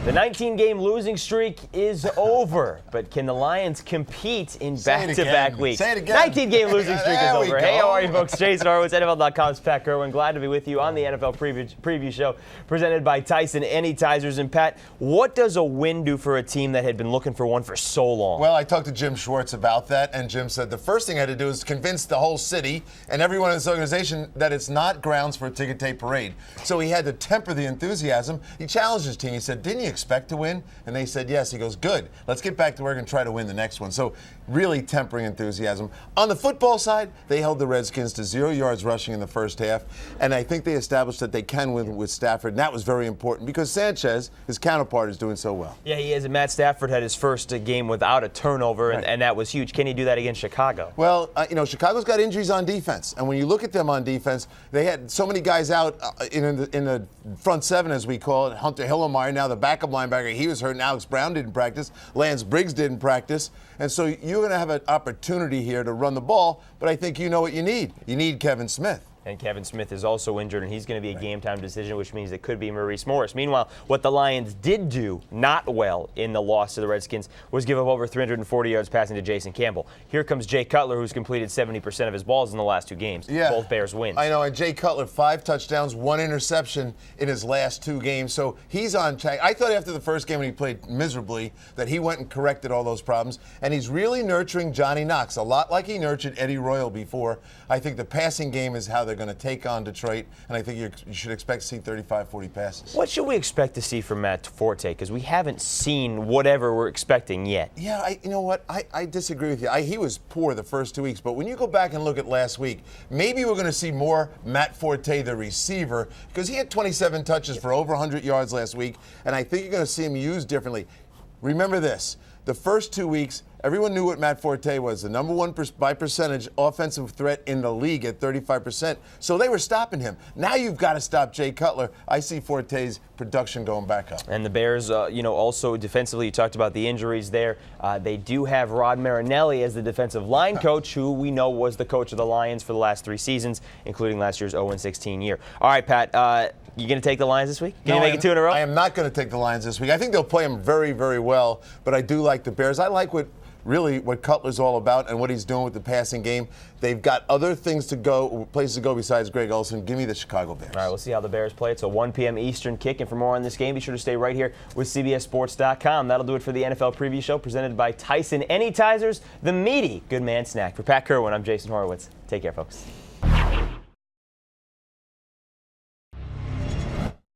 The 19-game losing streak is over, but can the Lions compete in back-to-back weeks? Say it again. 19-game losing streak is over. Hey, how are you folks? Jason Horowitz, NFL.com's Pat Kirwan. Glad to be with you on the NFL preview show presented by Tyson Anytizers. And Pat, what does a win do for a team that had been looking for one for so long? Well, I talked to Jim Schwartz about that, and Jim said the first thing I had to do is convince the whole city and everyone in this organization that it's not grounds for a ticket tape parade. So he had to temper the enthusiasm. He challenged his team. He said, "Didn't you expect to win?" And they said yes. He goes, "Good. Let's get back to work and try to win the next one." So really tempering enthusiasm. On the football side, they held the Redskins to 0 yards rushing in the first half, and I think they established that they can win with Stafford, and that was very important because Sanchez, his counterpart, is doing so well. Yeah, he is. And Matt Stafford had his first game without a turnover, Right. and that was huge. Can he do that against Chicago? Well, Chicago's got injuries on defense, and when you look at them on defense, they had so many guys out in the front seven, as we call it. Hunter Hillenmeyer, now the backup linebacker, he was hurt, and Alex Brown didn't practice. Lance Briggs didn't practice. And so you're going to have an opportunity here to run the ball, but I think you know what you need. You need Kevin Smith. And Kevin Smith is also injured, and he's going to be a game-time decision, which means it could be Maurice Morris. Meanwhile, what the Lions did do not well in the loss to the Redskins was give up over 340 yards passing to Jason Campbell. Here comes Jay Cutler, who's completed 70% of his balls in the last two games. Yeah. Both Bears wins. I know, and Jay Cutler, 5 touchdowns, 1 interception in his last 2 games. So he's on track. I thought after the first game when he played miserably that he went and corrected all those problems. And he's really nurturing Johnny Knox, a lot like he nurtured Eddie Royal before. I think the passing game is how they're going to take on Detroit, and I think you should expect to see 35, 40 passes. What should we expect to see from Matt Forte? Because we haven't seen whatever we're expecting yet. Yeah, you know what? I disagree with you. He was poor the first 2 weeks, but when you go back and look at last week, maybe we're going to see more Matt Forte, the receiver, because he had 27 touches for over 100 yards last week, and I think you're going to see him used differently. Remember this. The first 2 weeks, everyone knew what Matt Forte was, the number one by percentage offensive threat in the league at 35%. So they were stopping him. Now you've got to stop Jay Cutler. I see Forte's production going back up. And the Bears, also defensively, you talked about the injuries there. They do have Rod Marinelli as the defensive line coach, who we know was the coach of the Lions for the last 3 seasons, including last year's 0-16 year. All right, Pat, you going to take the Lions this week? Can you make it 2 in a row? I am not going to take the Lions this week. I think they'll play them very, very well, but I do like the Bears. I like what Cutler's all about and what he's doing with the passing game. They've got other places to go besides Greg Olsen. Give me the Chicago Bears. All right, we'll see how the Bears play. It's a 1 p.m. Eastern kick, and for more on this game, be sure to stay right here with CBSSports.com. That'll do it for the NFL preview show presented by Tyson Anytizers, the meaty good man snack. For Pat Kirwan, I'm Jason Horowitz. Take care, folks.